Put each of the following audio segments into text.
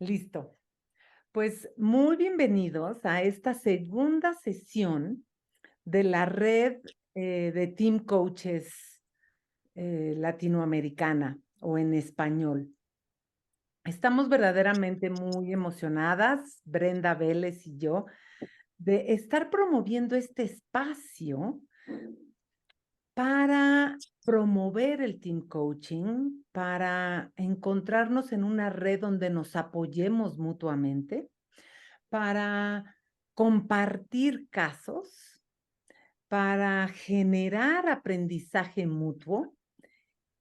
Listo. Pues muy bienvenidos a esta segunda sesión de la red de Team Coaches latinoamericana o en español. Estamos verdaderamente muy emocionadas, Brenda Vélez y yo, de estar promoviendo este espacio para promover el team coaching, para encontrarnos en una red donde nos apoyemos mutuamente, para compartir casos, para generar aprendizaje mutuo.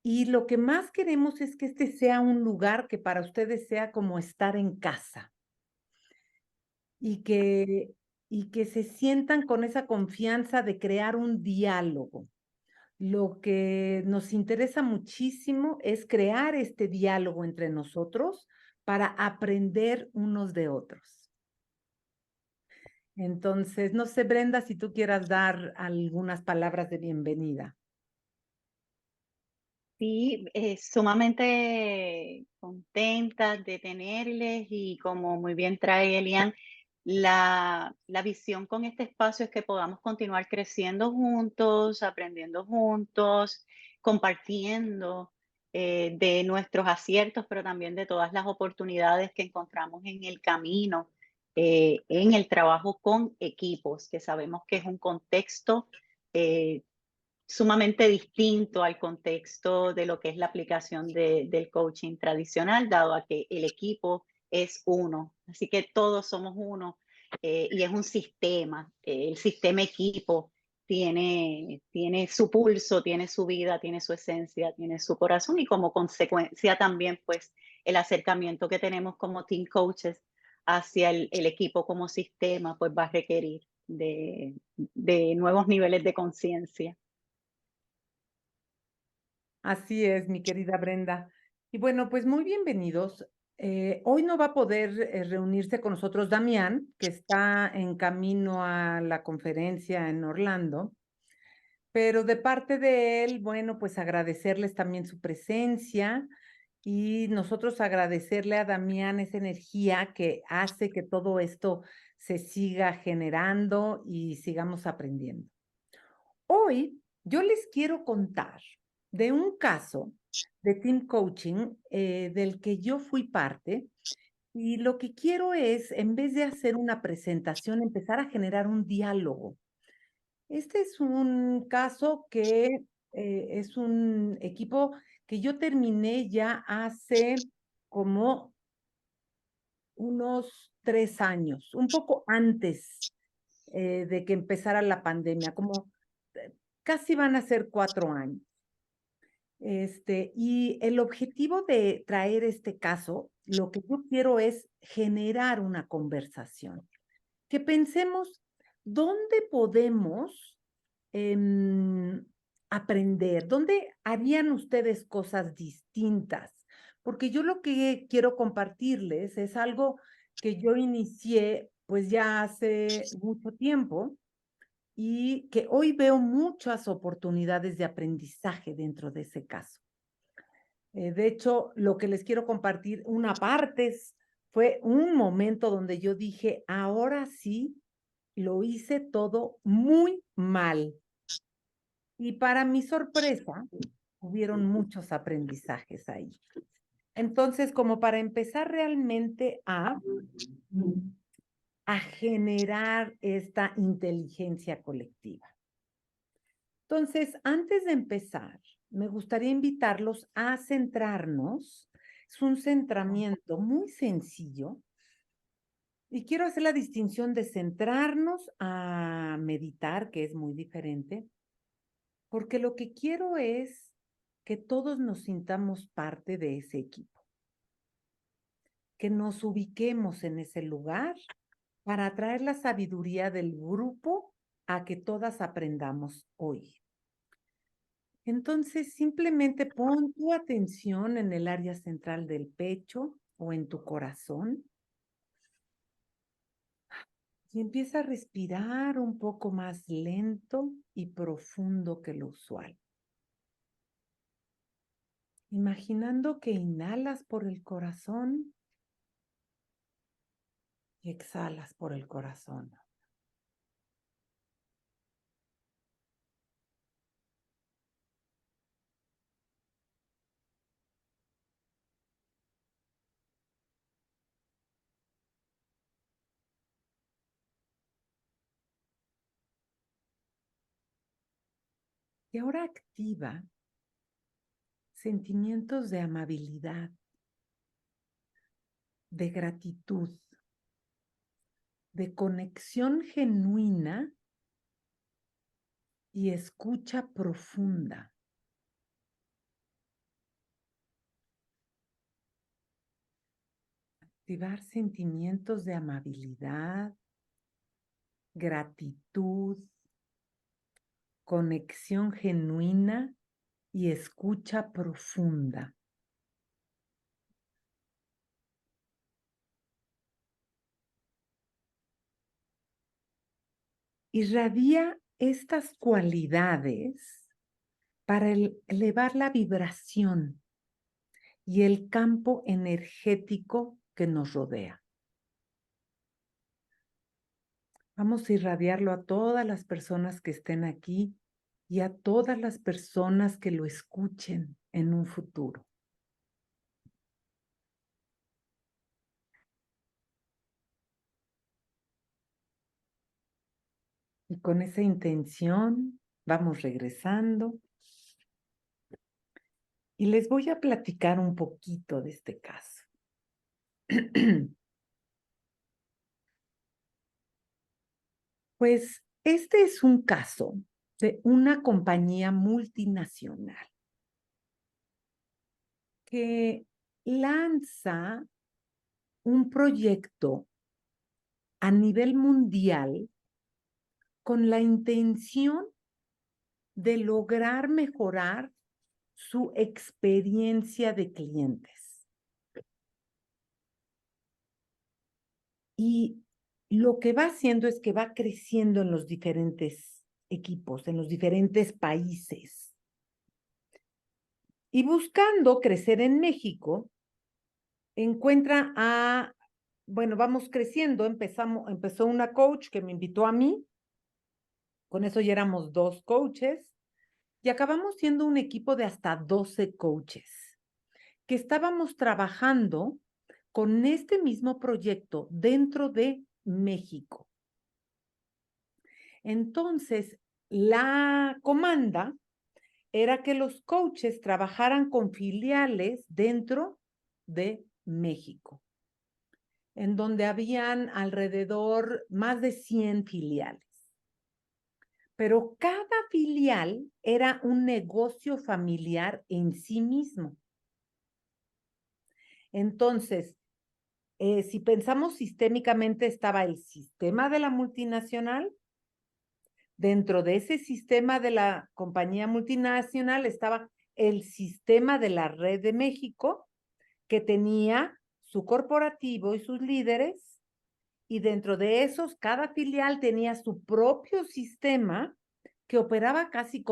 Y lo que más queremos es que este sea un lugar que para ustedes sea como estar en casa y que se sientan con esa confianza de crear un diálogo. Lo que nos interesa muchísimo es crear este diálogo entre nosotros para aprender unos de otros. Entonces, no sé, Brenda, si tú quieras dar algunas palabras de bienvenida. Sí, sumamente contenta de tenerles y como muy bien trae Elian, la visión con este espacio es que podamos continuar creciendo juntos, aprendiendo juntos, compartiendo de nuestros aciertos, pero también de todas las oportunidades que encontramos en el camino, en el trabajo con equipos, que sabemos que es un contexto eh, sumamente distinto al contexto de lo que es la aplicación del coaching tradicional, dado a que el equipo es uno. Así que todos somos uno y es un sistema. El sistema equipo tiene su pulso, tiene su vida, tiene su esencia, tiene su corazón y como consecuencia también pues el acercamiento que tenemos como team coaches hacia el equipo como sistema pues va a requerir de nuevos niveles de conciencia. Así es, mi querida Brenda. Y bueno, pues muy bienvenidos. Hoy no va a poder reunirse con nosotros Damián, que está en camino a la conferencia en Orlando, pero de parte de él, bueno, pues agradecerles también su presencia y nosotros agradecerle a Damián esa energía que hace que todo esto se siga generando y sigamos aprendiendo. Hoy yo les quiero contar de un caso de team coaching del que yo fui parte y lo que quiero es, en vez de hacer una presentación, empezar a generar un diálogo. Este es un caso que es un equipo que yo terminé ya hace como unos 3 años, un poco antes de que empezara la pandemia, como casi van a ser 4 años. Y el objetivo de traer este caso, lo que yo quiero es generar una conversación, que pensemos dónde podemos aprender, dónde harían ustedes cosas distintas, porque yo lo que quiero compartirles es algo que yo inicié pues ya hace mucho tiempo y que hoy veo muchas oportunidades de aprendizaje dentro de ese caso. De hecho, lo que les quiero compartir, una parte fue un momento donde yo dije, ahora sí, lo hice todo muy mal. Y para mi sorpresa, hubieron muchos aprendizajes ahí. Entonces, como para empezar realmente a generar esta inteligencia colectiva. Entonces, antes de empezar, me gustaría invitarlos a centrarnos. Es un centramiento muy sencillo y quiero hacer la distinción de centrarnos a meditar, que es muy diferente, porque lo que quiero es que todos nos sintamos parte de ese equipo, que nos ubiquemos en ese lugar para atraer la sabiduría del grupo a que todas aprendamos hoy. Entonces, simplemente pon tu atención en el área central del pecho o en tu corazón y empieza a respirar un poco más lento y profundo que lo usual. Imaginando que inhalas por el corazón Y exhalas por el corazón. Y ahora activa sentimientos de amabilidad, de gratitud, de conexión genuina y escucha profunda. Activar sentimientos de amabilidad, gratitud, conexión genuina y escucha profunda. Irradia estas cualidades para elevar la vibración y el campo energético que nos rodea. Vamos a irradiarlo a todas las personas que estén aquí y a todas las personas que lo escuchen en un futuro. Y con esa intención vamos regresando. Y les voy a platicar un poquito de este caso. Pues este es un caso de una compañía multinacional que lanza un proyecto a nivel mundial con la intención de lograr mejorar su experiencia de clientes. Y lo que va haciendo es que va creciendo en los diferentes equipos, en los diferentes países. Y buscando crecer en México, encuentra a, bueno, vamos creciendo, empezó una coach que me invitó a mí, con eso ya éramos 2 coaches, y acabamos siendo un equipo de hasta 12 coaches, que estábamos trabajando con este mismo proyecto dentro de México. Entonces, la comanda era que los coaches trabajaran con filiales dentro de México, en donde habían alrededor más de 100 filiales. Pero cada filial era un negocio familiar en sí mismo. Entonces, si pensamos sistémicamente, estaba el sistema de la multinacional. Dentro de ese sistema de la compañía multinacional estaba el sistema de la Red de México, que tenía su corporativo y sus líderes, y dentro de esos, cada filial tenía su propio sistema que operaba casi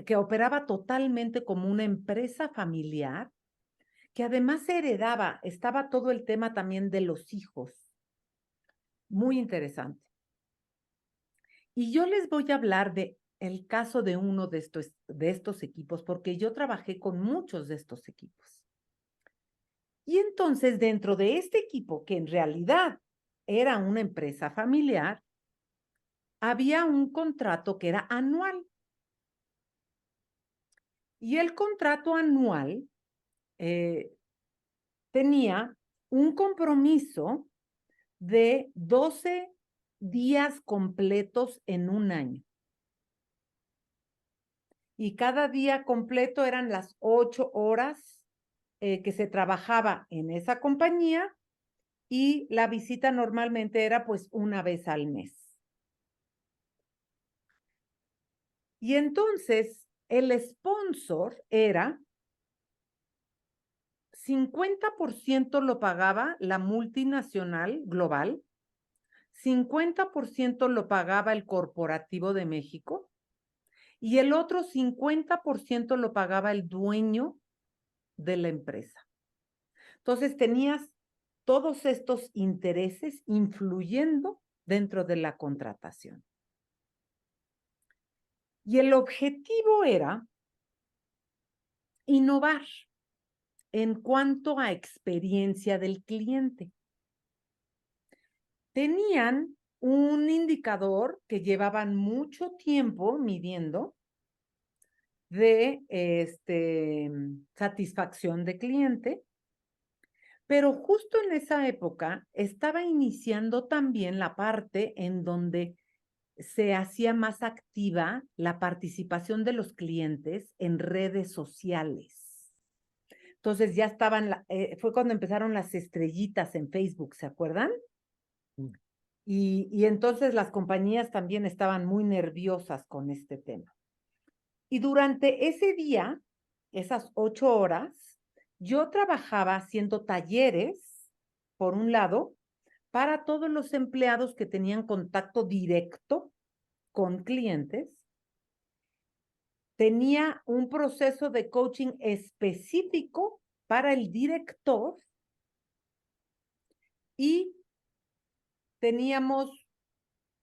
que operaba totalmente como una empresa familiar, que además se heredaba, estaba todo el tema también de los hijos. Muy interesante. Y yo les voy a hablar de el caso de uno de estos equipos, porque yo trabajé con muchos de estos equipos. Y entonces, dentro de este equipo, que en realidad era una empresa familiar, había un contrato que era anual. Y el contrato anual tenía un compromiso de 12 días completos en un año. Y cada día completo eran las 8 horas que se trabajaba en esa compañía, y la visita normalmente era pues una vez al mes. Y entonces el sponsor era 50% lo pagaba la multinacional global, 50% lo pagaba el corporativo de México y el otro 50% lo pagaba el dueño de la empresa. Entonces tenías todos estos intereses influyendo dentro de la contratación. Y el objetivo era innovar en cuanto a experiencia del cliente. Tenían un indicador que llevaban mucho tiempo midiendo de satisfacción de cliente, pero justo en esa época estaba iniciando también la parte en donde se hacía más activa la participación de los clientes en redes sociales. Entonces ya estaban, fue cuando empezaron las estrellitas en Facebook, ¿se acuerdan? Mm. Y entonces las compañías también estaban muy nerviosas con este tema. Y durante ese día, esas 8 horas, yo trabajaba haciendo talleres, por un lado, para todos los empleados que tenían contacto directo con clientes. Tenía un proceso de coaching específico para el director y teníamos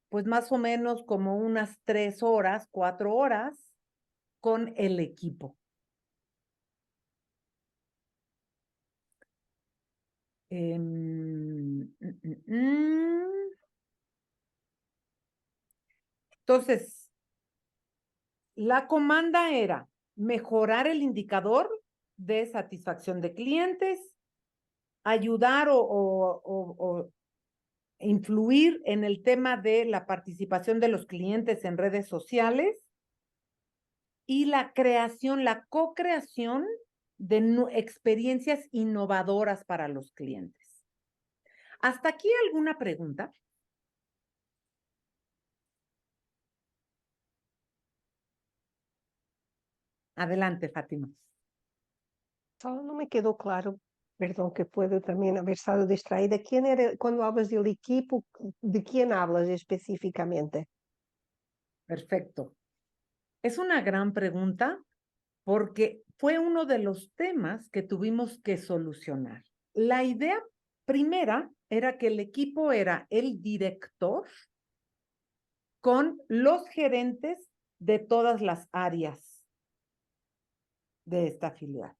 pues más o menos como unas 3 horas, 4 horas con el equipo. Entonces, la comanda era mejorar el indicador de satisfacción de clientes, ayudar o influir en el tema de la participación de los clientes en redes sociales y la creación, la co-creación de experiencias innovadoras para los clientes. ¿Hasta aquí alguna pregunta? Adelante, Fátima. Só não me quedou claro, perdão, que puedo também haber estado distraída. ¿Quién era, cuando hablas del equipo, de quién hablas específicamente? Perfecto. Es una gran pregunta porque fue uno de los temas que tuvimos que solucionar. La idea primera era que el equipo era el director con los gerentes de todas las áreas de esta filial.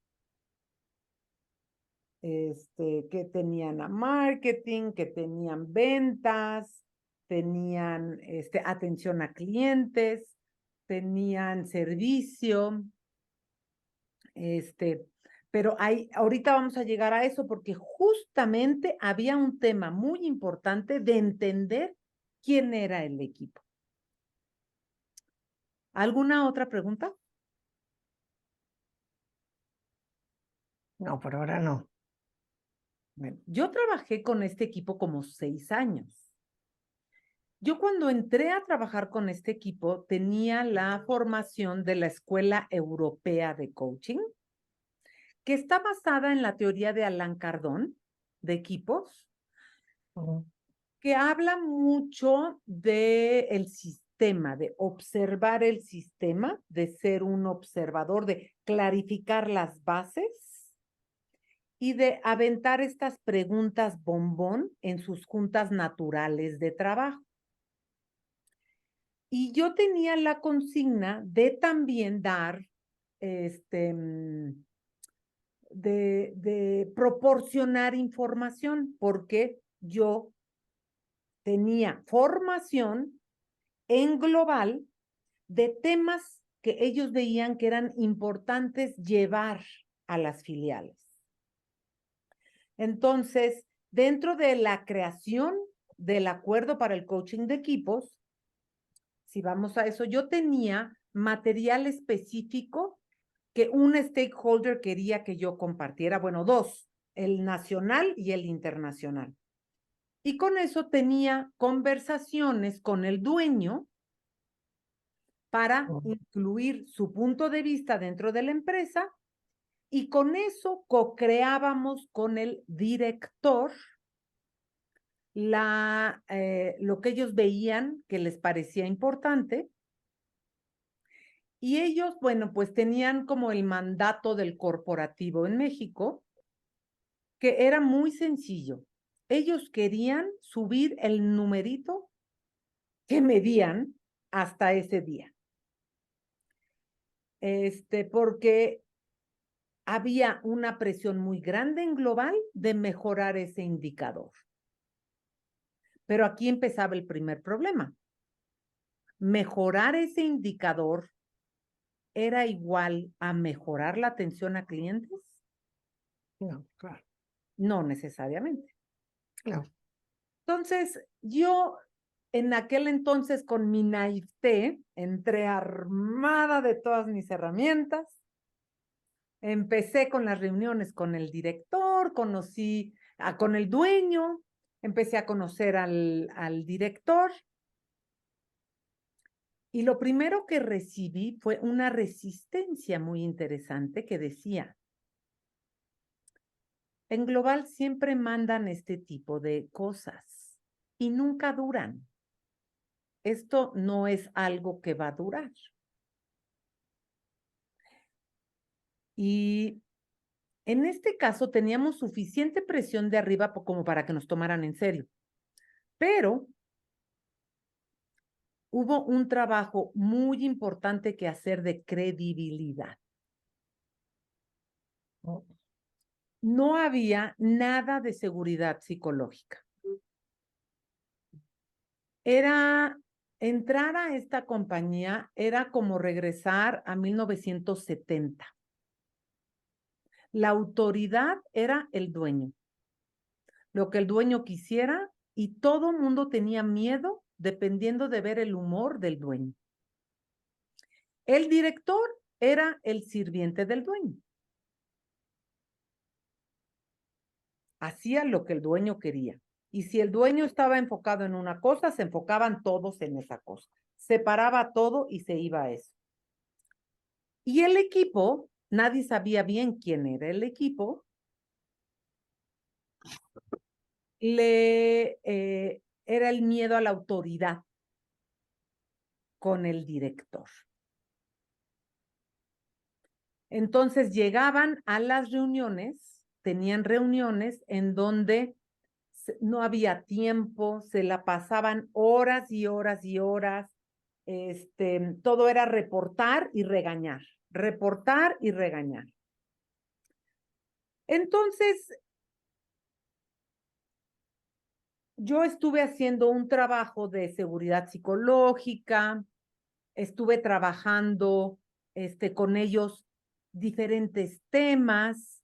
Que tenían a marketing, que tenían ventas, tenían atención a clientes, tenían servicio, pero ahorita vamos a llegar a eso porque justamente había un tema muy importante de entender quién era el equipo. ¿Alguna otra pregunta? No, por ahora no. Bueno, yo trabajé con este equipo como 6 años. Yo cuando entré a trabajar con este equipo tenía la formación de la Escuela Europea de Coaching, que está basada en la teoría de Alain Cardón de equipos, que habla mucho del sistema, de observar el sistema, de ser un observador, de clarificar las bases y de aventar estas preguntas bombón en sus juntas naturales de trabajo. Y yo tenía la consigna de también dar, de proporcionar información, porque yo tenía formación en global de temas que ellos veían que eran importantes llevar a las filiales. Entonces, dentro de la creación del acuerdo para el coaching de equipos, si vamos a eso, yo tenía material específico que un stakeholder quería que yo compartiera, bueno, 2, el nacional y el internacional. Y con eso tenía conversaciones con el dueño para incluir su punto de vista dentro de la empresa y con eso co-creábamos con el director lo que ellos veían que les parecía importante. Y ellos, bueno, pues tenían como el mandato del corporativo en México, que era muy sencillo. ellos querían subir el numerito que medían hasta ese día. Porque había una presión muy grande en global de mejorar ese indicador. Pero aquí empezaba el primer problema. Mejorar ese indicador era igual a mejorar la atención a clientes. No, claro. No necesariamente. Claro. Entonces, yo en aquel entonces con mi naivete entré armada de todas mis herramientas. Empecé con las reuniones con el director, conocí con el dueño, empecé a conocer al director. Y lo primero que recibí fue una resistencia muy interesante que decía, en Global siempre mandan este tipo de cosas y nunca duran. Esto no es algo que va a durar. Y en este caso teníamos suficiente presión de arriba como para que nos tomaran en serio. Pero hubo un trabajo muy importante que hacer de credibilidad. No había nada de seguridad psicológica. Entrar a esta compañía era como regresar a 1970. La autoridad era el dueño. Lo que el dueño quisiera y todo mundo tenía miedo dependiendo de ver el humor del dueño. El director era el sirviente del dueño. Hacía lo que el dueño quería. Y si el dueño estaba enfocado en una cosa, se enfocaban todos en esa cosa. Separaba todo y se iba a eso. Y el equipo, nadie sabía bien quién era el equipo, era el miedo a la autoridad con el director. Entonces llegaban a las reuniones, tenían reuniones en donde no había tiempo, se la pasaban horas y horas y horas, todo era reportar y regañar, reportar y regañar. Entonces, yo estuve haciendo un trabajo de seguridad psicológica, estuve trabajando con ellos diferentes temas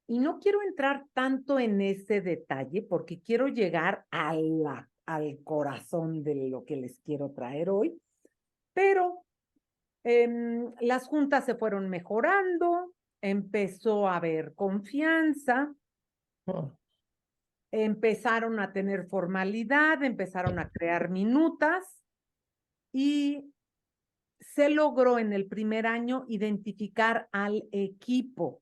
y no quiero entrar tanto en ese detalle porque quiero llegar al corazón de lo que les quiero traer hoy, pero las juntas se fueron mejorando, empezó a haber confianza. Empezaron a tener formalidad, empezaron a crear minutas y se logró en el primer año identificar al equipo.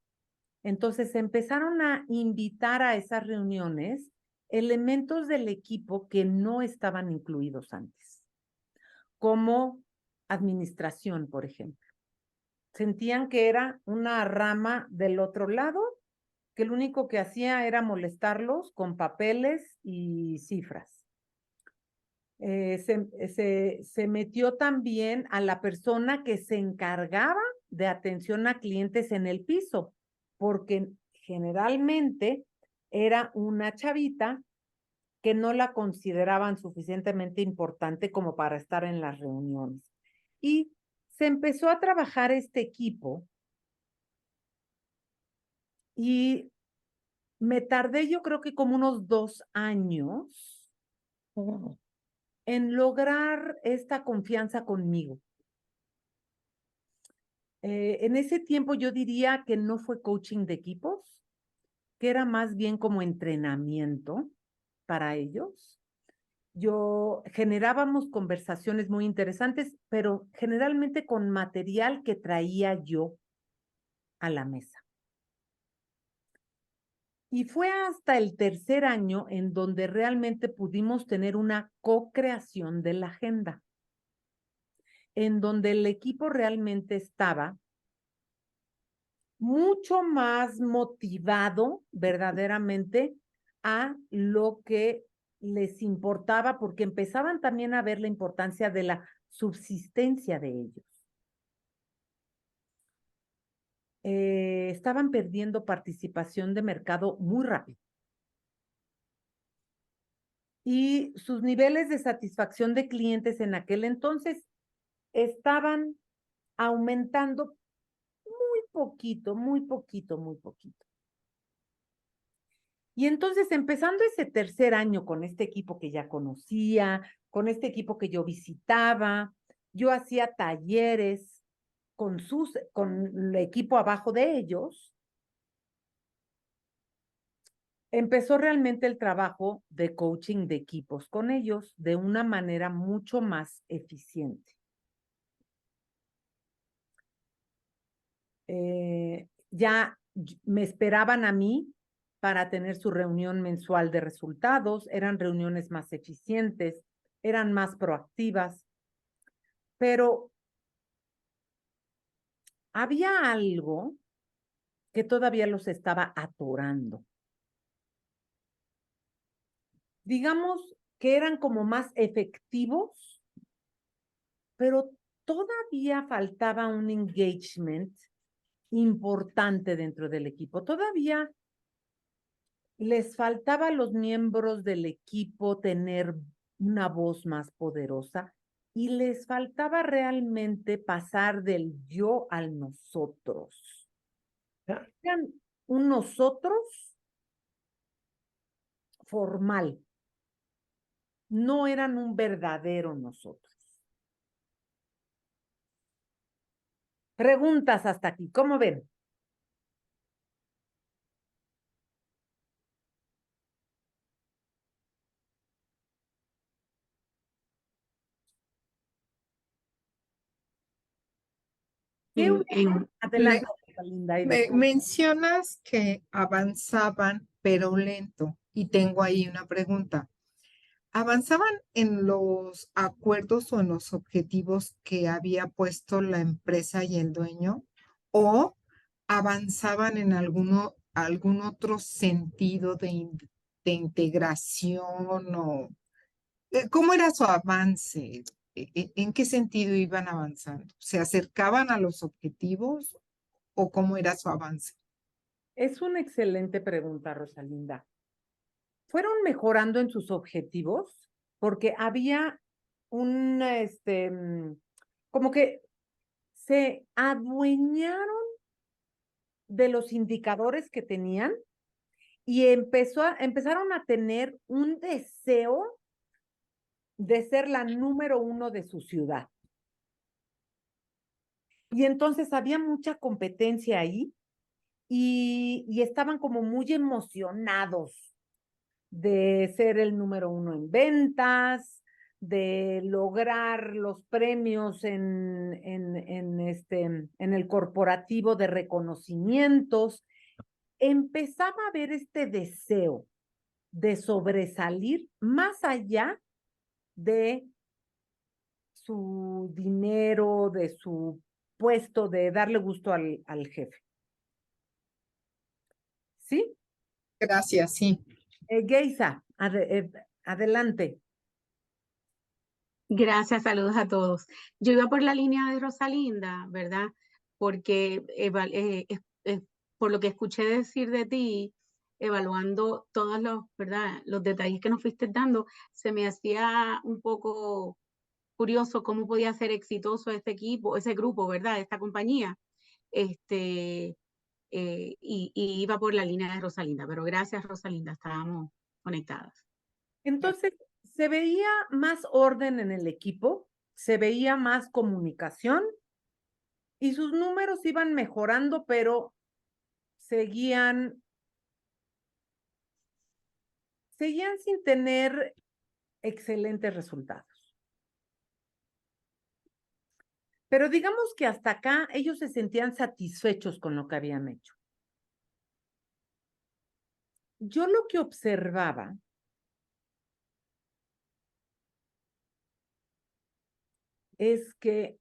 Entonces empezaron a invitar a esas reuniones elementos del equipo que no estaban incluidos antes, como administración, por ejemplo. Sentían que era una rama del otro lado, que lo único que hacía era molestarlos con papeles y cifras. Se metió también a la persona que se encargaba de atención a clientes en el piso, porque generalmente era una chavita que no la consideraban suficientemente importante como para estar en las reuniones. Y se empezó a trabajar este equipo y me tardé yo creo que como unos 2 años en lograr esta confianza conmigo. En ese tiempo yo diría que no fue coaching de equipos, que era más bien como entrenamiento para ellos. Generábamos conversaciones muy interesantes, pero generalmente con material que traía yo a la mesa. Y fue hasta el tercer año en donde realmente pudimos tener una co-creación de la agenda, en donde el equipo realmente estaba mucho más motivado verdaderamente a lo que les importaba, porque empezaban también a ver la importancia de la subsistencia de ellos. Estaban perdiendo participación de mercado muy rápido. Y sus niveles de satisfacción de clientes en aquel entonces estaban aumentando muy poquito, muy poquito, muy poquito. Y entonces, empezando ese tercer año con este equipo que ya conocía, con este equipo que yo visitaba, yo hacía talleres con el equipo abajo de ellos, empezó realmente el trabajo de coaching de equipos con ellos de una manera mucho más eficiente. Ya me esperaban a mí para tener su reunión mensual de resultados, eran reuniones más eficientes, eran más proactivas, pero había algo que todavía los estaba atorando. Digamos que eran como más efectivos, pero todavía faltaba un engagement importante dentro del equipo. Todavía les faltaba a los miembros del equipo tener una voz más poderosa y les faltaba realmente pasar del yo al nosotros. Eran un nosotros formal, no eran un verdadero nosotros. Preguntas hasta aquí, ¿cómo ven? Adelante, Linda. Mencionas que avanzaban, pero lento, y tengo ahí una pregunta. ¿Avanzaban en los acuerdos o en los objetivos que había puesto la empresa y el dueño? ¿O avanzaban en algún otro sentido de integración? O, ¿cómo era su avance? ¿En qué sentido iban avanzando? ¿Se acercaban a los objetivos o cómo era su avance? Es una excelente pregunta, Rosalinda. Fueron mejorando en sus objetivos porque había como que se adueñaron de los indicadores que tenían y empezaron a tener un deseo de ser la número uno de su ciudad. Y entonces había mucha competencia ahí y estaban como muy emocionados de ser el número uno en ventas, de lograr los premios en el corporativo de reconocimientos. Empezaba a haber este deseo de sobresalir más allá de su dinero, de su puesto, de darle gusto al jefe. ¿Sí? Gracias, sí. Geisa, adelante. Gracias, saludos a todos. Yo iba por la línea de Rosalinda, ¿verdad? Porque por lo que escuché decir de ti, evaluando todos los, ¿verdad? Los detalles que nos fuiste dando, se me hacía un poco curioso cómo podía ser exitoso este equipo, ese grupo, ¿verdad? Esta compañía. Y iba por la línea de Rosalinda, pero gracias, Rosalinda, estábamos conectadas. Entonces, se veía más orden en el equipo, se veía más comunicación y sus números iban mejorando, pero seguían sin tener excelentes resultados. Pero digamos que hasta acá ellos se sentían satisfechos con lo que habían hecho. Yo lo que observaba es que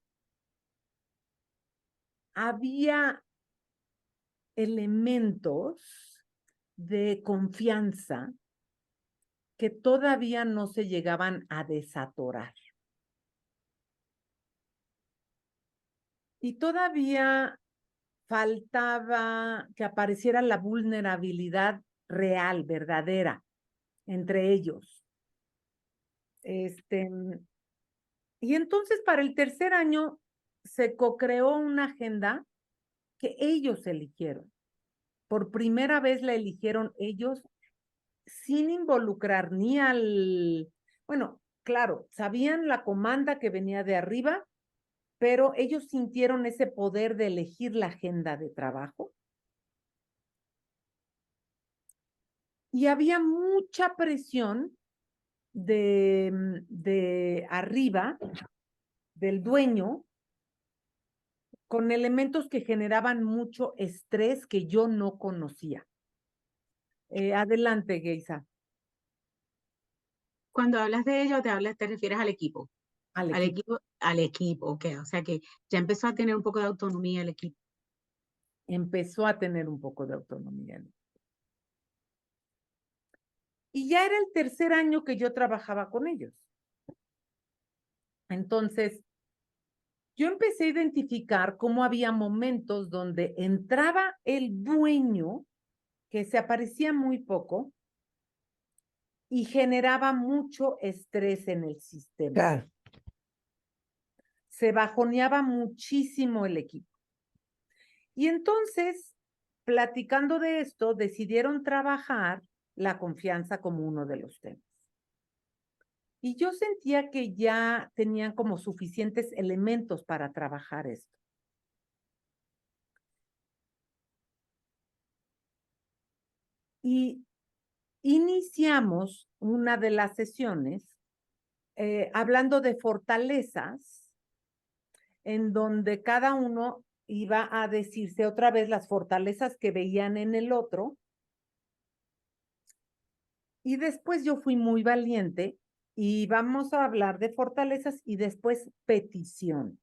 había elementos de confianza que todavía no se llegaban a desatorar. Y todavía faltaba que apareciera la vulnerabilidad real, verdadera, entre ellos. Y entonces para el tercer año se co-creó una agenda que ellos eligieron. Por primera vez la eligieron ellos sin involucrar ni al... Bueno, claro, sabían la comanda que venía de arriba, pero ellos sintieron ese poder de elegir la agenda de trabajo. Y había mucha presión de arriba, del dueño, con elementos que generaban mucho estrés que yo no conocía. Adelante, Geisa. Cuando hablas de ello, te refieres al equipo. Al Al equipo. equipo, ok. O sea que ya empezó a tener un poco de autonomía el equipo. Empezó a tener un poco de autonomía. Y ya era el tercer año que yo trabajaba con ellos. Entonces, yo empecé a identificar cómo había momentos donde entraba el dueño, que se aparecía muy poco, y generaba mucho estrés en el sistema. Claro. Se bajoneaba muchísimo el equipo. Y entonces, platicando de esto, decidieron trabajar la confianza como uno de los temas. Y yo sentía que ya tenían como suficientes elementos para trabajar esto. Y iniciamos una de las sesiones hablando de fortalezas, en donde cada uno iba a decirse otra vez las fortalezas que veían en el otro. Y después yo fui muy valiente y vamos a hablar de fortalezas y después peticiones.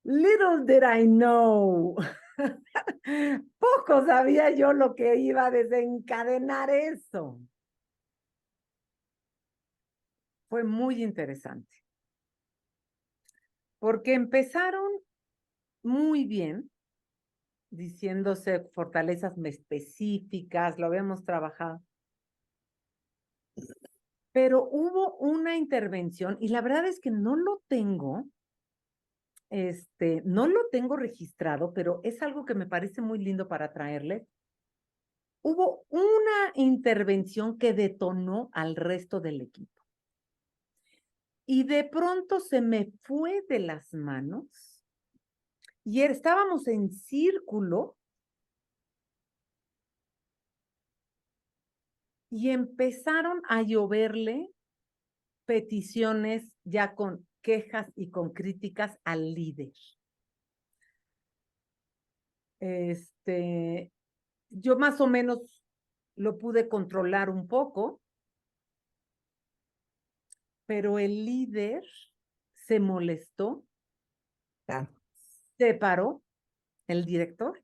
Little did I know. Poco sabía yo lo que iba a desencadenar eso. Fue muy interesante. Porque empezaron muy bien, diciéndose fortalezas específicas, lo habíamos trabajado. Pero hubo una intervención, y la verdad es que no lo tengo, no lo tengo registrado, pero es algo que me parece muy lindo para traerles. Hubo una intervención que detonó al resto del equipo. Y de pronto se me fue de las manos y estábamos en círculo y empezaron a lloverle peticiones ya con quejas y con críticas al líder. Yo más o menos lo pude controlar un poco, pero el líder se molestó, se paró, el director,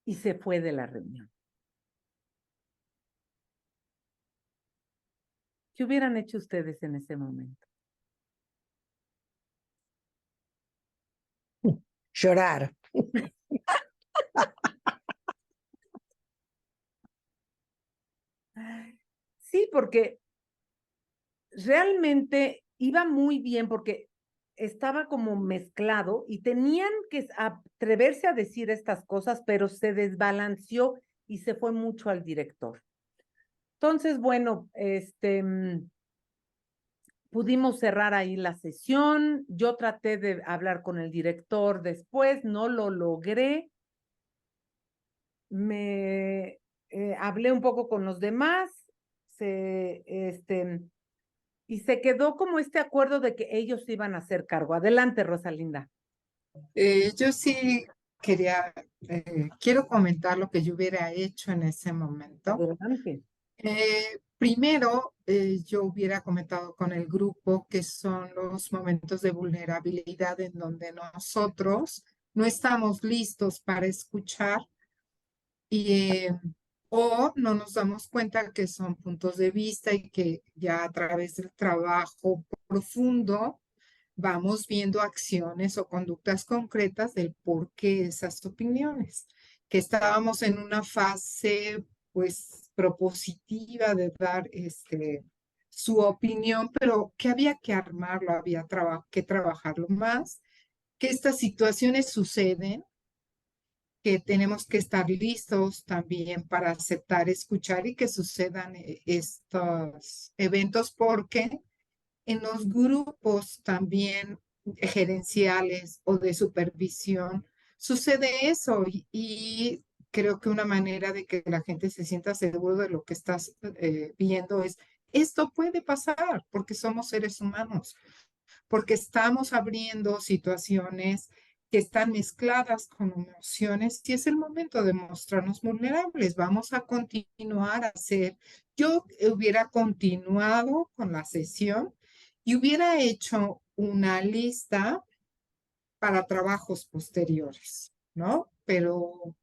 y se fue de la reunión. ¿Qué hubieran hecho ustedes en ese momento? Llorar. Sí, porque realmente iba muy bien porque estaba como mezclado y tenían que atreverse a decir estas cosas, pero se desbalanceó y se fue mucho al director. Entonces, bueno, pudimos cerrar ahí la sesión. Yo traté de hablar con el director después, no lo logré. Hablé un poco con los demás, y se quedó como este acuerdo de que ellos iban a hacer cargo. Adelante, Rosalinda. Yo sí quiero comentar lo que yo hubiera hecho en ese momento. Adelante. Primero, yo hubiera comentado con el grupo que son los momentos de vulnerabilidad en donde nosotros no estamos listos para escuchar o no nos damos cuenta que son puntos de vista y que ya a través del trabajo profundo vamos viendo acciones o conductas concretas del por qué esas opiniones, que estábamos en una fase pues propositiva de dar su opinión, pero que había que armarlo, había que trabajarlo más, que estas situaciones suceden, que tenemos que estar listos también para aceptar, escuchar y que sucedan estos eventos, porque en los grupos también gerenciales o de supervisión sucede eso y creo que una manera de que la gente se sienta seguro de lo que estás viendo es, esto puede pasar porque somos seres humanos, porque estamos abriendo situaciones que están mezcladas con emociones y es el momento de mostrarnos vulnerables. Vamos a continuar a hacer. Yo hubiera continuado con la sesión y hubiera hecho una lista para trabajos posteriores, ¿no? Pero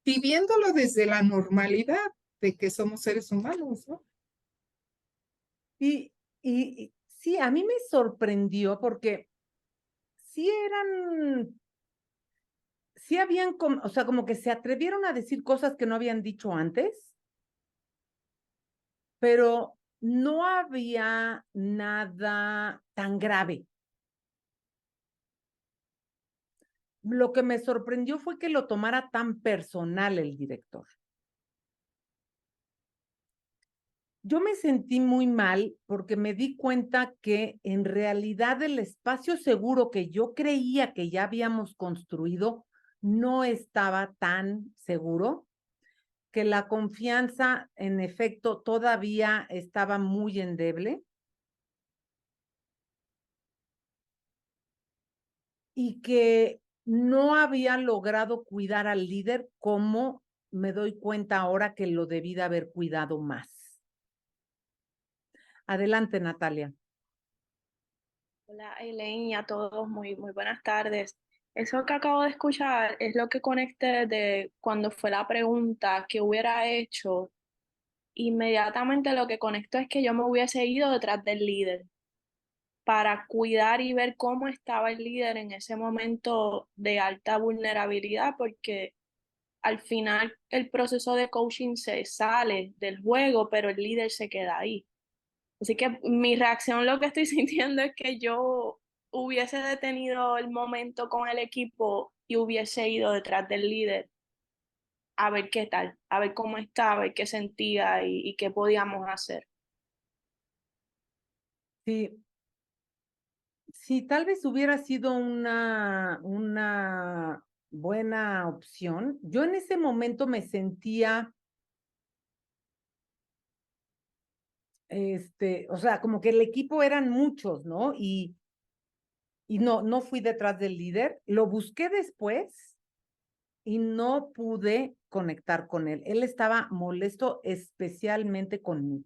viviéndolo desde la normalidad de que somos seres humanos, ¿no? Y sí, a mí me sorprendió porque sí sí habían, o sea, como que se atrevieron a decir cosas que no habían dicho antes, pero no había nada tan grave. Lo que me sorprendió fue que lo tomara tan personal el director. Yo me sentí muy mal porque me di cuenta que en realidad el espacio seguro que yo creía que ya habíamos construido no estaba tan seguro, que la confianza en efecto todavía estaba muy endeble y que no había logrado cuidar al líder como me doy cuenta ahora que lo debí de haber cuidado más. Adelante, Natalia. Hola, Elaine, y a todos, muy buenas tardes. Eso que acabo de escuchar es lo que conecté de cuando fue la pregunta que hubiera hecho. Inmediatamente lo que conecto es que yo me hubiese ido detrás del líder para cuidar y ver cómo estaba el líder en ese momento de alta vulnerabilidad, porque al final el proceso de coaching se sale del juego, pero el líder se queda ahí. Así que mi reacción, lo que estoy sintiendo es que yo hubiese detenido el momento con el equipo y hubiese ido detrás del líder a ver qué tal, a ver cómo estaba, a ver qué sentía y qué podíamos hacer. Sí, sí, tal vez hubiera sido una buena opción. Yo en ese momento me sentía, o sea, como que el equipo eran muchos, ¿no? Y no fui detrás del líder. Lo busqué después y no pude conectar con él. Él estaba molesto especialmente conmigo.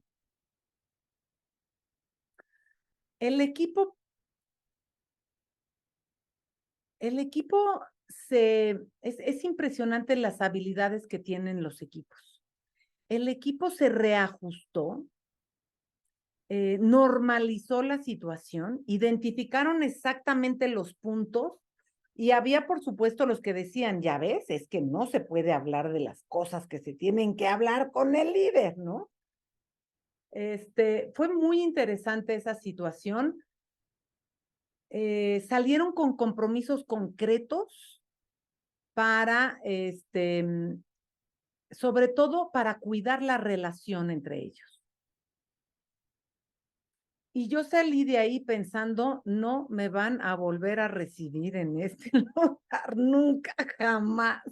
El equipo es impresionante las habilidades que tienen los equipos. El equipo se reajustó, normalizó la situación, identificaron exactamente los puntos y había, por supuesto, los que decían, ya ves, es que no se puede hablar de las cosas que se tienen que hablar con el líder, ¿no? Fue muy interesante esa situación. Salieron con compromisos concretos para, sobre todo para cuidar la relación entre ellos. Y yo salí de ahí pensando, no me van a volver a recibir en este lugar, nunca, jamás.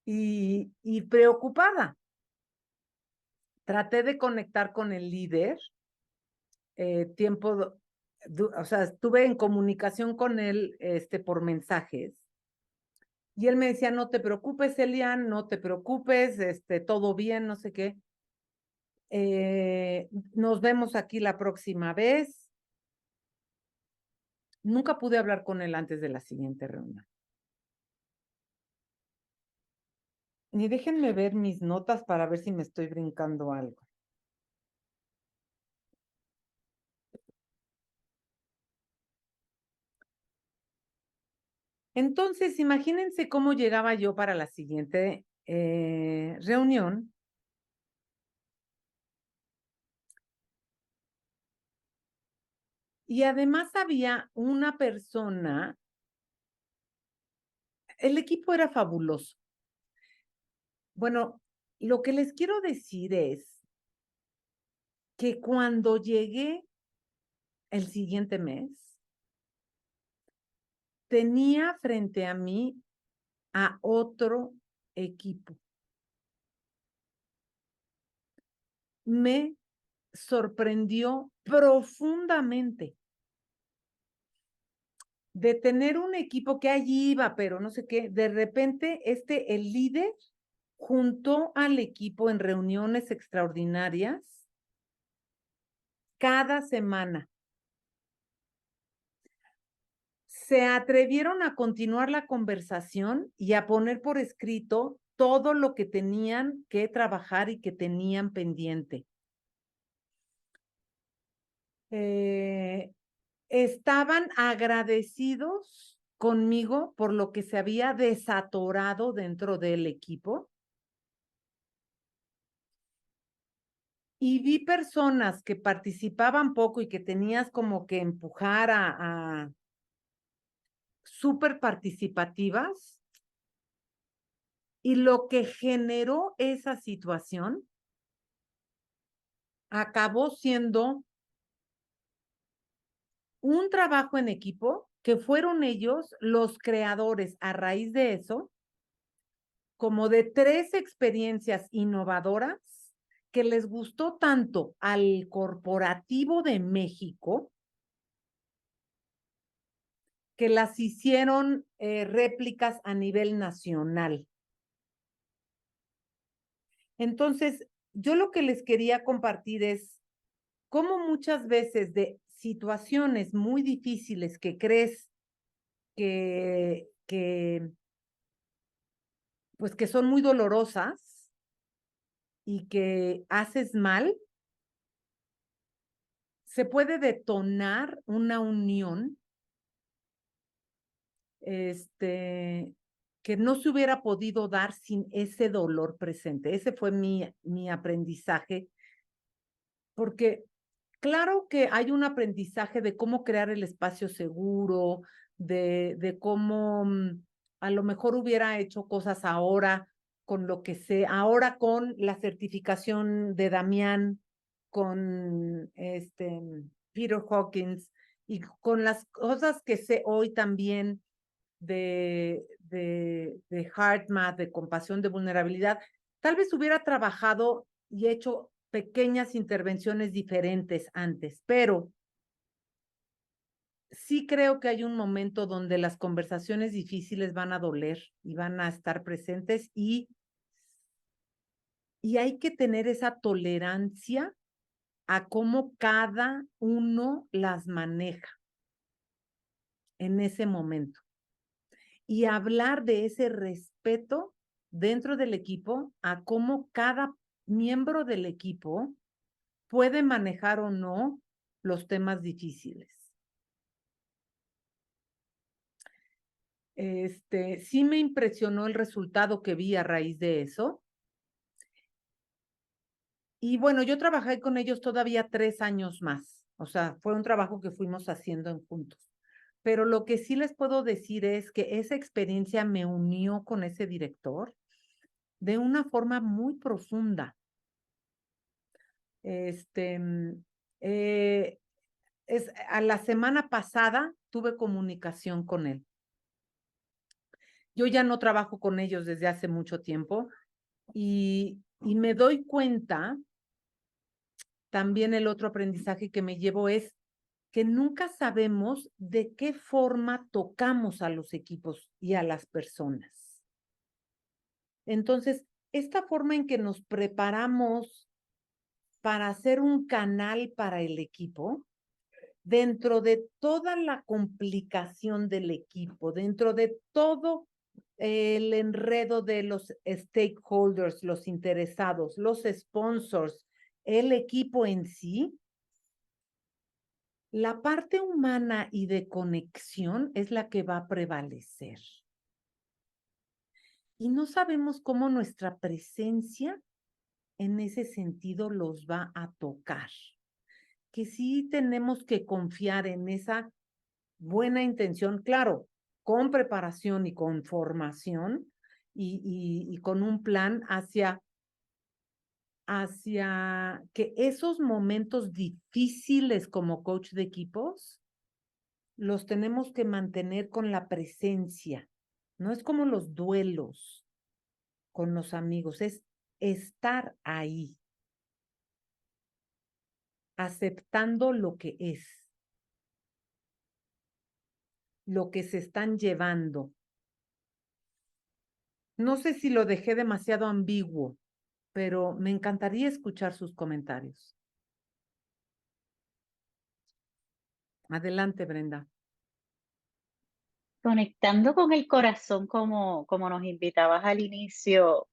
Y preocupada. Traté de conectar con el líder, o sea, estuve en comunicación con él por mensajes. Y él me decía, no te preocupes, Elian, no te preocupes, todo bien, no sé qué. Nos vemos aquí la próxima vez. Nunca pude hablar con él antes de la siguiente reunión. Ni déjenme ver mis notas para ver si me estoy brincando algo. Entonces, imagínense cómo llegaba yo para la siguiente reunión. Y además había una persona, el equipo era fabuloso. Bueno, lo que les quiero decir es que cuando llegué el siguiente mes, tenía frente a mí a otro equipo. Me sorprendió profundamente de tener un equipo que allí iba, pero no sé qué, de repente el líder juntó al equipo en reuniones extraordinarias cada semana. Se atrevieron a continuar la conversación y a poner por escrito todo lo que tenían que trabajar y que tenían pendiente. Estaban agradecidos conmigo por lo que se había desatorado dentro del equipo. Y vi personas que participaban poco y que tenías como que empujar a súper participativas. Y lo que generó esa situación acabó siendo un trabajo en equipo que fueron ellos los creadores a raíz de eso, como de 3 experiencias innovadoras que les gustó tanto al corporativo de México que las hicieron réplicas a nivel nacional. Entonces, yo lo que les quería compartir es cómo muchas veces de situaciones muy difíciles que crees pues que son muy dolorosas y que haces mal, se puede detonar una unión que no se hubiera podido dar sin ese dolor presente. Ese fue mi aprendizaje, porque claro que hay un aprendizaje de cómo crear el espacio seguro, de cómo a lo mejor hubiera hecho cosas ahora con lo que sé, ahora con la certificación de Damián, con Peter Hawkins y con las cosas que sé hoy también de HeartMath, de compasión de vulnerabilidad, tal vez hubiera trabajado y hecho pequeñas intervenciones diferentes antes, pero sí creo que hay un momento donde las conversaciones difíciles van a doler y van a estar presentes y hay que tener esa tolerancia a cómo cada uno las maneja en ese momento. Y hablar de ese respeto dentro del equipo a cómo cada miembro del equipo puede manejar o no los temas difíciles. Sí me impresionó el resultado que vi a raíz de eso. Y bueno, yo trabajé con ellos todavía 3 años más. O sea, fue un trabajo que fuimos haciendo en juntos. Pero lo que sí les puedo decir es que esa experiencia me unió con ese director de una forma muy profunda. A la semana pasada tuve comunicación con él. Yo ya no trabajo con ellos desde hace mucho tiempo y me doy cuenta, también el otro aprendizaje que me llevo es que nunca sabemos de qué forma tocamos a los equipos y a las personas. Entonces, esta forma en que nos preparamos para hacer un canal para el equipo, dentro de toda la complicación del equipo, dentro de todo el enredo de los stakeholders, los interesados, los sponsors, el equipo en sí, la parte humana y de conexión es la que va a prevalecer. Y no sabemos cómo nuestra presencia en ese sentido los va a tocar. Que sí tenemos que confiar en esa buena intención, claro, con preparación y con formación y con un plan hacia que esos momentos difíciles como coach de equipos los tenemos que mantener con la presencia. No es como los duelos con los amigos, es estar ahí, aceptando lo que es, lo que se están llevando. No sé si lo dejé demasiado ambiguo, pero me encantaría escuchar sus comentarios. Adelante, Brenda. Conectando con el corazón como nos invitabas al inicio,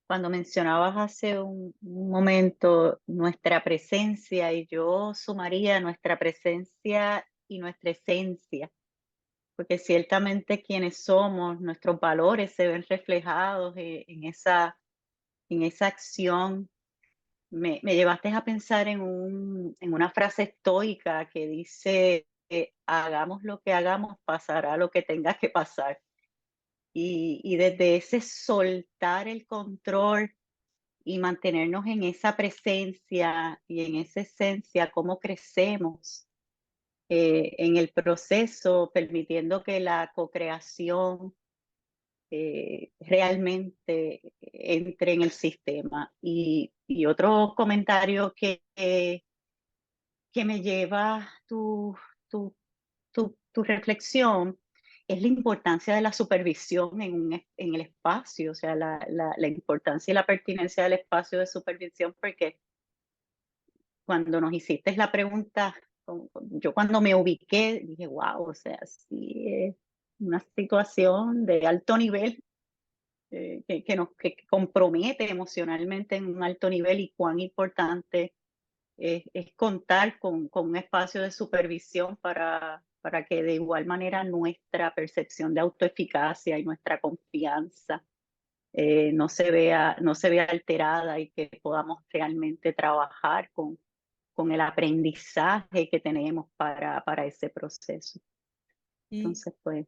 cuando mencionabas hace un momento nuestra presencia, y yo sumaría nuestra presencia y nuestra esencia, porque ciertamente quienes somos, nuestros valores se ven reflejados en esa acción. Me llevaste a pensar en una frase estoica que dice, hagamos lo que hagamos, pasará lo que tenga que pasar. Y desde ese soltar el control y mantenernos en esa presencia y en esa esencia, cómo crecemos en el proceso, permitiendo que la co-creación realmente entre en el sistema. Y otro comentario que me lleva tu reflexión es la importancia de la supervisión en el espacio, o sea, la importancia y la pertinencia del espacio de supervisión, porque cuando nos hiciste la pregunta, yo cuando me ubiqué dije, wow, o sea, sí es una situación de alto nivel que compromete emocionalmente en un alto nivel, y cuán importante es contar con un espacio de supervisión para que de igual manera nuestra percepción de autoeficacia y nuestra confianza no se vea alterada, y que podamos realmente trabajar con el aprendizaje que tenemos para ese proceso. Y Entonces, pues,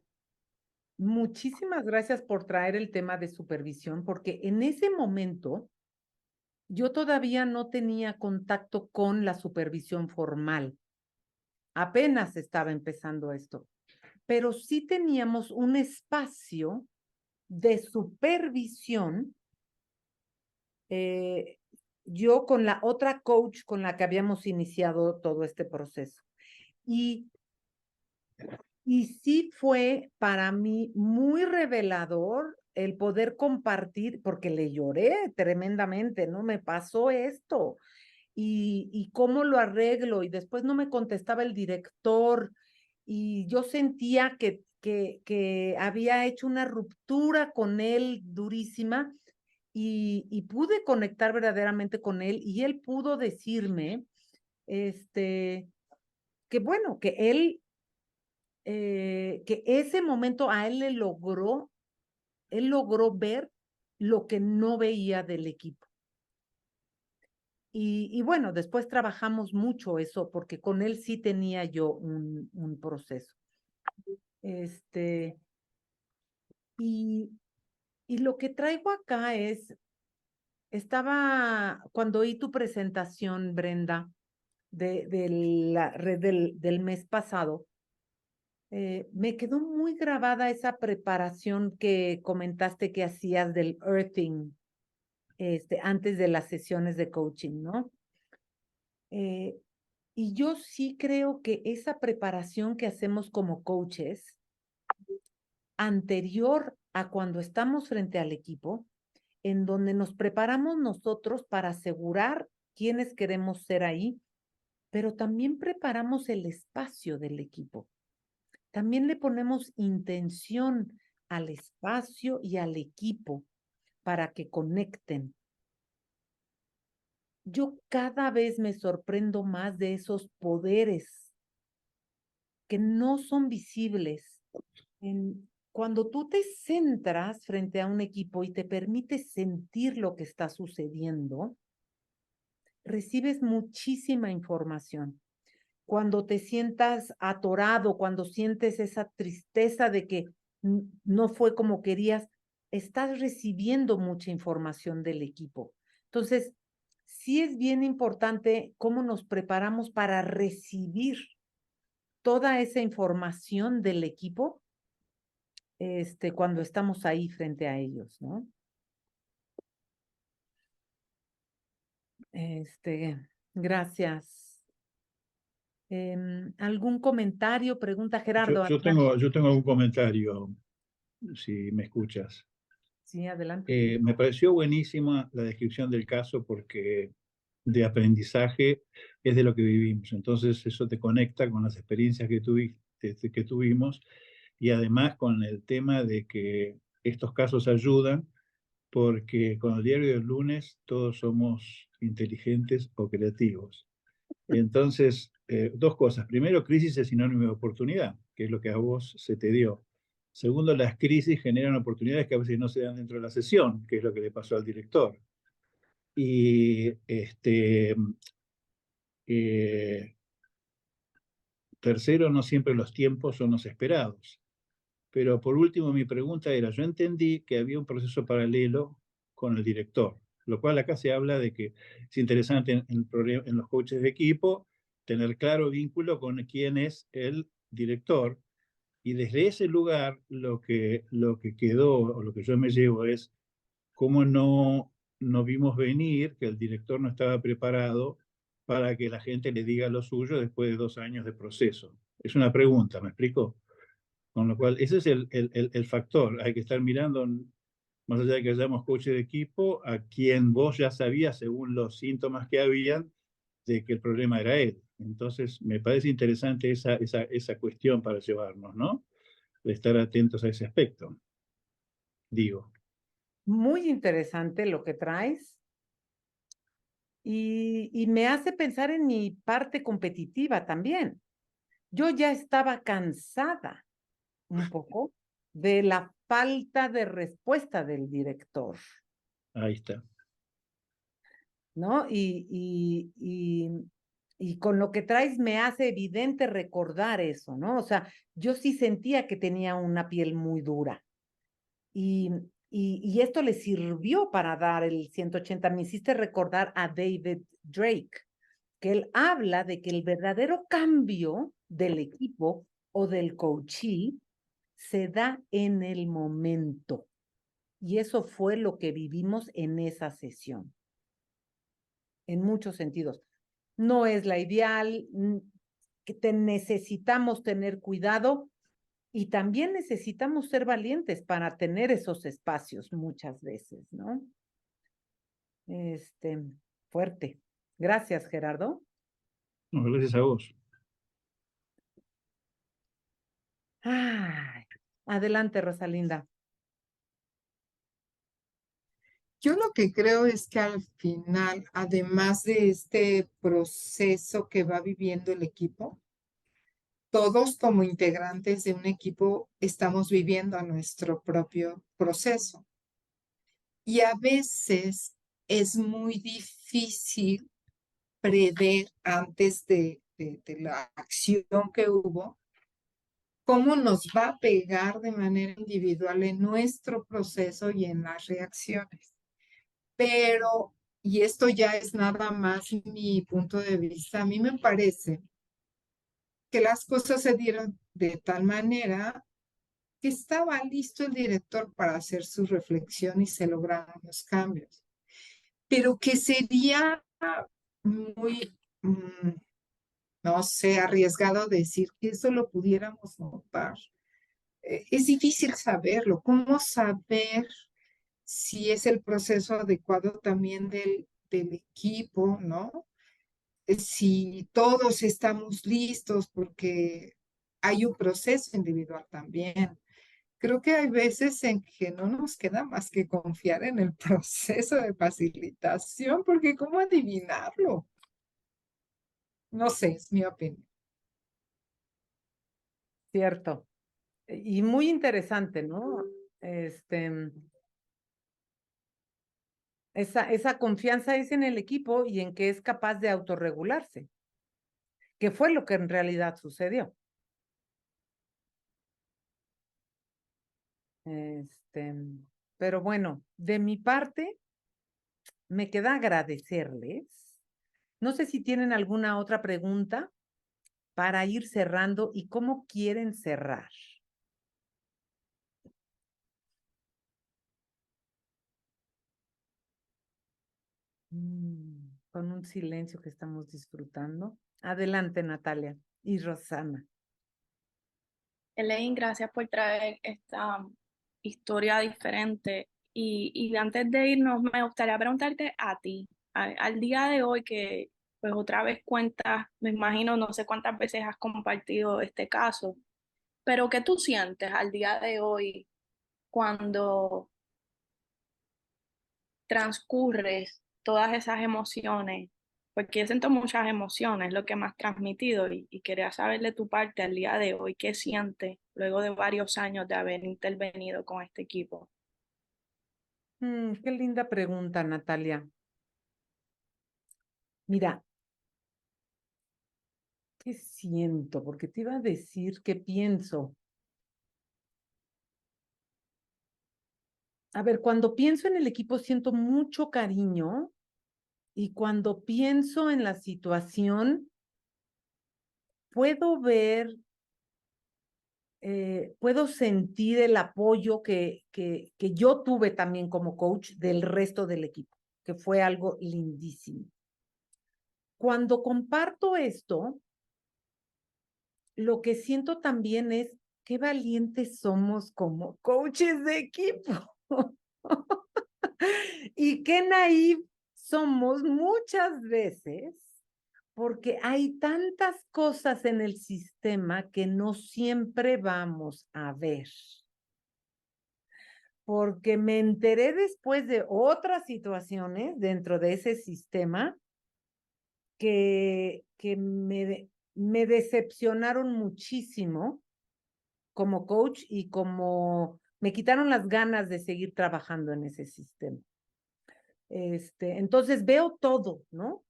muchísimas gracias por traer el tema de supervisión, porque en ese momento yo todavía no tenía contacto con la supervisión formal. Apenas estaba empezando esto, pero sí teníamos un espacio de supervisión. Yo con la otra coach con la que habíamos iniciado todo este proceso. Y sí fue para mí muy revelador el poder compartir, porque le lloré tremendamente, ¿no? Me pasó esto. Y cómo lo arreglo. Y después no me contestaba el director. Y yo sentía que había hecho una ruptura con él durísima. Y pude conectar verdaderamente con él. Y él pudo decirme, que bueno, que ese momento a él él logró ver lo que no veía del equipo. Y bueno, después trabajamos mucho eso, porque con él sí tenía yo un proceso. Y lo que traigo acá cuando oí tu presentación, Brenda, de la red del mes pasado, me quedó muy grabada esa preparación que comentaste que hacías del earthing, antes de las sesiones de coaching, ¿no? Y yo sí creo que esa preparación que hacemos como coaches, anterior a cuando estamos frente al equipo, en donde nos preparamos nosotros para asegurar quiénes queremos ser ahí, pero también preparamos el espacio del equipo. también le ponemos intención al espacio y al equipo para que conecten. Yo cada vez me sorprendo más de esos poderes que no son visibles. Cuando tú te centras frente a un equipo y te permites sentir lo que está sucediendo, recibes muchísima información. Cuando te sientas atorado, cuando sientes esa tristeza de que no fue como querías, estás recibiendo mucha información del equipo. Entonces, sí es bien importante cómo nos preparamos para recibir toda esa información del equipo cuando estamos ahí frente a ellos, ¿no? Gracias. ¿Algún comentario? Pregunta Gerardo. Yo tengo algún comentario, si me escuchas. Sí, adelante. Me pareció buenísima la descripción del caso porque de aprendizaje es de lo que vivimos. Entonces eso te conecta con las experiencias que tuvimos y además con el tema de que estos casos ayudan porque con el diario del lunes todos somos inteligentes o creativos. Entonces, dos cosas. Primero, crisis es sinónimo de oportunidad, que es lo que a vos se te dio. Segundo, las crisis generan oportunidades que a veces no se dan dentro de la sesión, que es lo que le pasó al director. Y tercero, no siempre los tiempos son los esperados. Pero por último, mi pregunta era, yo entendí que había un proceso paralelo con el director, lo cual acá se habla de que es interesante en los coaches de equipo tener claro vínculo con quién es el director. Y desde ese lugar lo que quedó, o lo que yo me llevo es cómo no vimos venir que el director no estaba preparado para que la gente le diga lo suyo después de 2 años de proceso. Es una pregunta, ¿me explico? Con lo cual, ese es el factor. Hay que estar mirando, más allá de que hayamos coche de equipo, a quien vos ya sabías, según los síntomas que habían, de que el problema era él. Entonces, me parece interesante esa cuestión para llevarnos, ¿no? De estar atentos a ese aspecto. Digo. Muy interesante lo que traes. Y me hace pensar en mi parte competitiva también. Yo ya estaba cansada un poco de la falta de respuesta del director, Ahí está. ¿no? Y con lo que traes me hace evidente recordar eso, ¿no? O sea, yo sí sentía que tenía una piel muy dura. Y esto le sirvió para dar el 180. Me hiciste recordar a David Drake, que él habla de que el verdadero cambio del equipo o del coachee se da en el momento. Y eso fue lo que vivimos en esa sesión. En muchos sentidos. No es la ideal, que necesitamos tener cuidado y también necesitamos ser valientes para tener esos espacios muchas veces, ¿no? Fuerte. Gracias, Gerardo. No, gracias a vos. Ay, adelante, Rosalinda. Yo lo que creo es que al final, además de este proceso que va viviendo el equipo, todos como integrantes de un equipo estamos viviendo nuestro propio proceso. Y a veces es muy difícil prever antes de la acción que hubo, cómo nos va a pegar de manera individual en nuestro proceso y en las reacciones. Pero, y esto ya es nada más mi punto de vista, a mí me parece que las cosas se dieron de tal manera que estaba listo el director para hacer su reflexión y se lograron los cambios. Pero que sería muy, no sé, arriesgado decir que eso lo pudiéramos notar. Es difícil saberlo. ¿Cómo saber si es el proceso adecuado también del equipo, ¿no? Si todos estamos listos, porque hay un proceso individual también. Creo que hay veces en que no nos queda más que confiar en el proceso de facilitación, porque ¿cómo adivinarlo? No sé, es mi opinión. Cierto. Y muy interesante, ¿no? Esa confianza es en el equipo y en que es capaz de autorregularse, que fue lo que en realidad sucedió. Pero bueno, de mi parte, me queda agradecerles. No sé si tienen alguna otra pregunta para ir cerrando y cómo quieren cerrar. Con un silencio que estamos disfrutando. Adelante, Natalia y Rosana. Elaine, gracias por traer esta historia diferente. Y antes de irnos, me gustaría preguntarte a ti, al día de hoy que pues otra vez cuentas, me imagino, no sé cuántas veces has compartido este caso, pero ¿qué tú sientes al día de hoy cuando transcurres todas esas emociones? Porque yo siento muchas emociones, lo que me has transmitido, y quería saber de tu parte al día de hoy, ¿qué sientes luego de varios años de haber intervenido con este equipo? Qué linda pregunta, Natalia. Mira, ¿qué siento? Porque te iba a decir qué pienso. A ver, cuando pienso en el equipo siento mucho cariño y cuando pienso en la situación puedo ver, puedo sentir el apoyo que yo tuve también como coach del resto del equipo, que fue algo lindísimo. Cuando comparto esto, lo que siento también es qué valientes somos como coaches de equipo. Y qué naive somos muchas veces porque hay tantas cosas en el sistema que no siempre vamos a ver. Porque me enteré después de otras situaciones dentro de ese sistema que me decepcionaron muchísimo como coach y como me quitaron las ganas de seguir trabajando en ese sistema. Entonces veo todo, ¿no?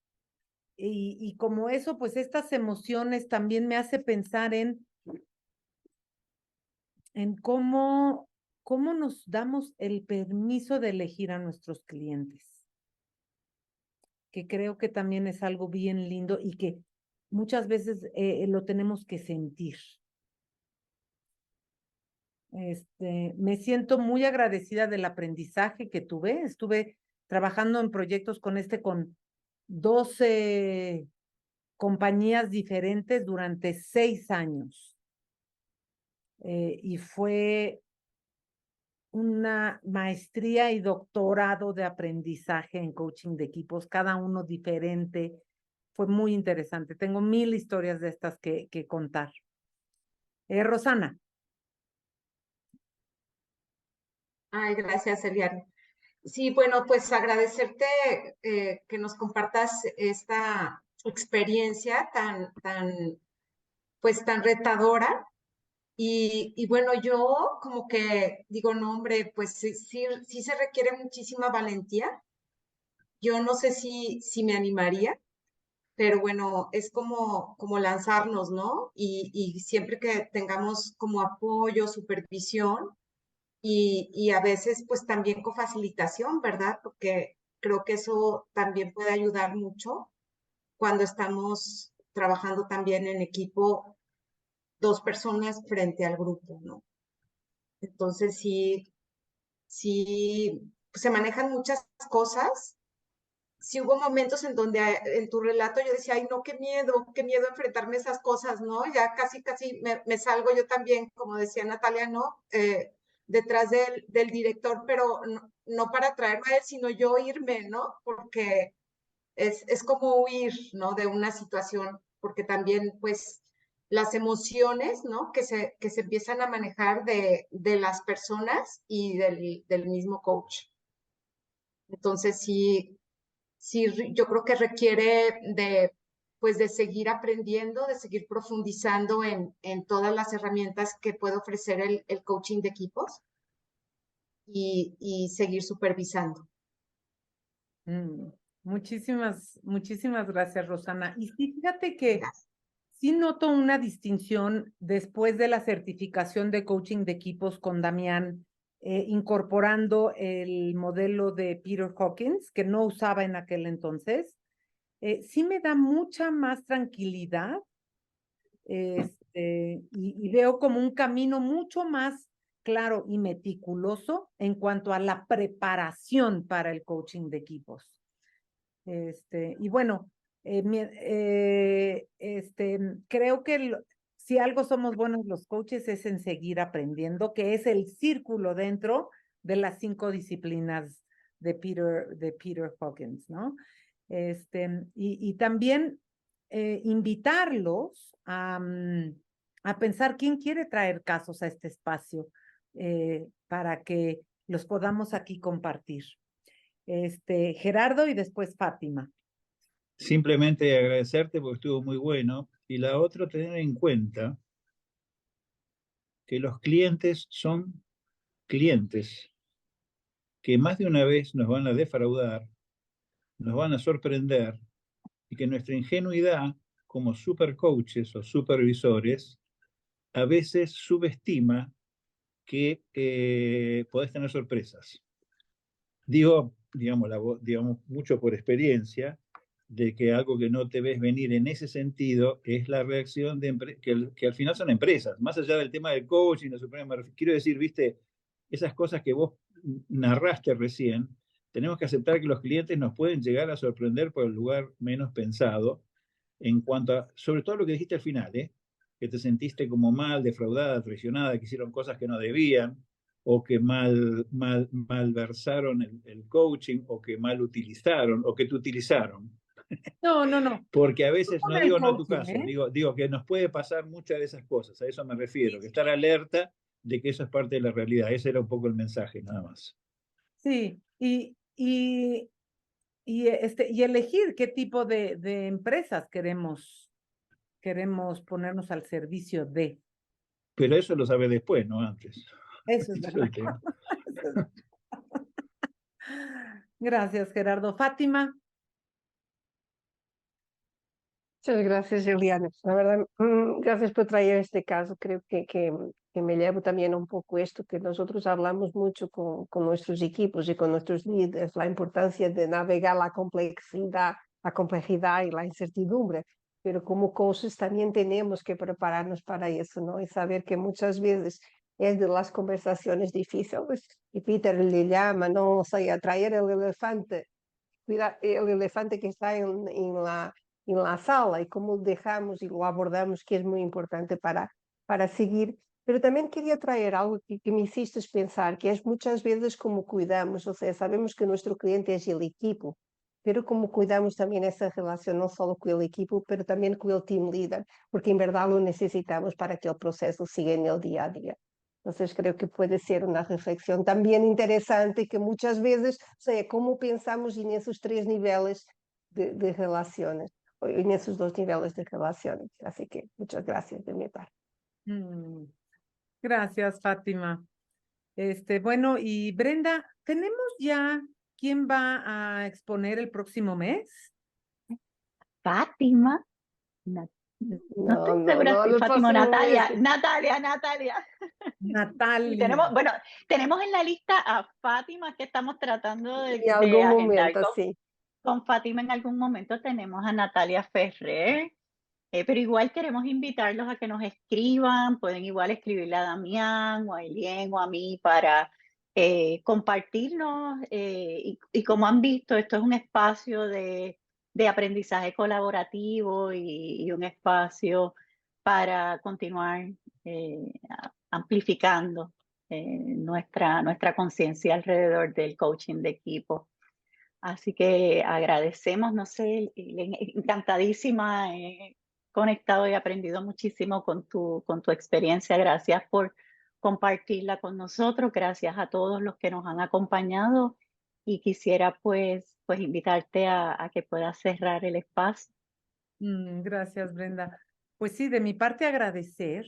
Y como eso, pues estas emociones también me hace pensar en cómo nos damos el permiso de elegir a nuestros clientes, que creo que también es algo bien lindo y que muchas veces lo tenemos que sentir. Me siento muy agradecida del aprendizaje que tuve. Estuve trabajando en proyectos con 12 compañías diferentes durante 6 años. Y fue una maestría y doctorado de aprendizaje en coaching de equipos, cada uno diferente. Fue muy interesante. Tengo 1000 historias de estas que contar. Rosana. Ay, gracias, Elian. Sí, bueno, pues agradecerte que nos compartas esta experiencia pues tan retadora. Y bueno, yo como que digo, no, hombre, pues sí se requiere muchísima valentía. Yo no sé si me animaría, pero bueno, es como lanzarnos, ¿no? Y siempre que tengamos como apoyo, supervisión, y a veces pues también con facilitación, ¿verdad? Porque creo que eso también puede ayudar mucho cuando estamos trabajando también en equipo, 2 personas frente al grupo, ¿no? Entonces sí, pues, se manejan muchas cosas. Sí hubo momentos en donde en tu relato yo decía, ay, no, qué miedo enfrentarme a esas cosas, ¿no? Ya casi me salgo yo también, como decía Natalia, ¿no? Detrás del director, pero no para traerlo a él, sino yo irme, ¿no? Porque es como huir, ¿no? De una situación, porque también, pues, las emociones, ¿no? Que se empiezan a manejar de las personas y del mismo coach. Entonces, sí, yo creo que requiere pues de seguir aprendiendo, de seguir profundizando en todas las herramientas que puede ofrecer el coaching de equipos y seguir supervisando. Muchísimas gracias, Rosana. Y sí, fíjate que sí noto una distinción después de la certificación de coaching de equipos con Damián, incorporando el modelo de Peter Hawkins, que no usaba en aquel entonces. Sí me da mucha más tranquilidad, y veo como un camino mucho más claro y meticuloso en cuanto a la preparación para el coaching de equipos. Y bueno, creo que si algo somos buenos los coaches es en seguir aprendiendo, que es el círculo dentro de las 5 disciplinas de Peter Hawkins, ¿no? Y también invitarlos a pensar quién quiere traer casos a este espacio para que los podamos aquí compartir. Gerardo y después Fátima. Simplemente agradecerte porque estuvo muy bueno. Y la otra, tener en cuenta que los clientes son clientes que más de una vez nos van a defraudar, nos van a sorprender, y que nuestra ingenuidad como supercoaches o supervisores a veces subestima que podés tener sorpresas. Digamos mucho por experiencia, de que algo que no te ves venir en ese sentido es la reacción de que al final son empresas, más allá del tema del coaching, quiero decir, viste, esas cosas que vos narraste recién, tenemos que aceptar que los clientes nos pueden llegar a sorprender por el lugar menos pensado, en cuanto a, sobre todo lo que dijiste al final, que te sentiste como mal, defraudada, traicionada, que hicieron cosas que no debían, o que malversaron el coaching, o que mal utilizaron, o que te utilizaron. No. Porque a veces, no digo no en tu coaching, caso, digo que nos puede pasar muchas de esas cosas, a eso me refiero, que estar alerta de que eso es parte de la realidad. Ese era un poco el mensaje, nada más. Sí, y elegir qué tipo de empresas queremos ponernos al servicio de. Pero eso lo sabe después, no antes. Eso es verdad. Gracias, Gerardo. Fátima. Muchas gracias, Eliana. La verdad, gracias por traer este caso. Creo que me llevo también un poco esto, que nosotros hablamos mucho con nuestros equipos y con nuestros líderes, la importancia de navegar la complejidad y la incertidumbre. Pero como coaches también tenemos que prepararnos para eso, ¿no? Y saber que muchas veces es de las conversaciones difíciles. Y Peter le llama, no sé, a traer el elefante que está en la sala y cómo dejamos y lo abordamos, que es muy importante para seguir. Pero también quería traer algo que me hiciste pensar, que es muchas veces como cuidamos, o sea, sabemos que nuestro cliente es el equipo, pero como cuidamos también esa relación, no solo con el equipo, pero también con el team leader, porque en verdad lo necesitamos para que el proceso siga en el día a día. Entonces creo que puede ser una reflexión también interesante, que muchas veces, o sea, cómo pensamos en esos 3 niveles de relaciones, en esos 2 niveles de relaciones. Así que muchas gracias de mi parte. Gracias, Fátima. Bueno, y Brenda, ¿tenemos ya quién va a exponer el próximo mes? Fátima. No estoy segura si Fátima o Natalia. Natalia. Tenemos en la lista a Fátima, que estamos tratando de agendar. Momento, sí. Con Fátima en algún momento tenemos a Natalia Ferrer, pero igual queremos invitarlos a que nos escriban. Pueden igual escribirle a Damián o a Elien o a mí para compartirnos. Y como han visto, esto es un espacio de aprendizaje colaborativo y un espacio para continuar amplificando nuestra conciencia alrededor del coaching de equipo. Así que agradecemos, no sé, encantadísima conectado y aprendido muchísimo con tu experiencia. Gracias por compartirla con nosotros. Gracias a todos los que nos han acompañado y quisiera pues invitarte a que puedas cerrar el espacio. Gracias, Brenda. Pues sí, de mi parte agradecer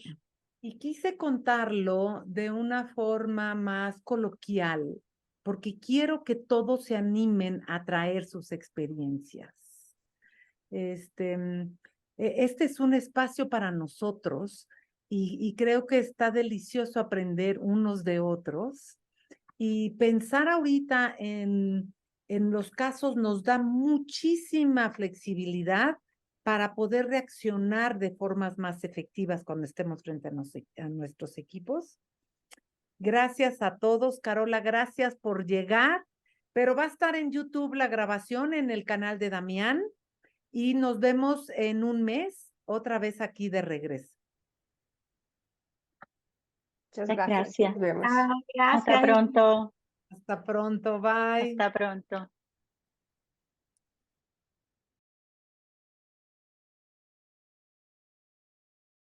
y quise contarlo de una forma más coloquial, porque quiero que todos se animen a traer sus experiencias. Este es un espacio para nosotros y creo que está delicioso aprender unos de otros y pensar ahorita en los casos nos da muchísima flexibilidad para poder reaccionar de formas más efectivas cuando estemos frente a nuestros equipos. Gracias a todos. Carola, gracias por llegar, pero va a estar en YouTube la grabación en el canal de Damián y nos vemos en un mes, otra vez aquí de regreso. Muchas Muchas gracias. gracias. Nos vemos. Ah, Hasta gracias. pronto. Hasta pronto, bye. Hasta pronto.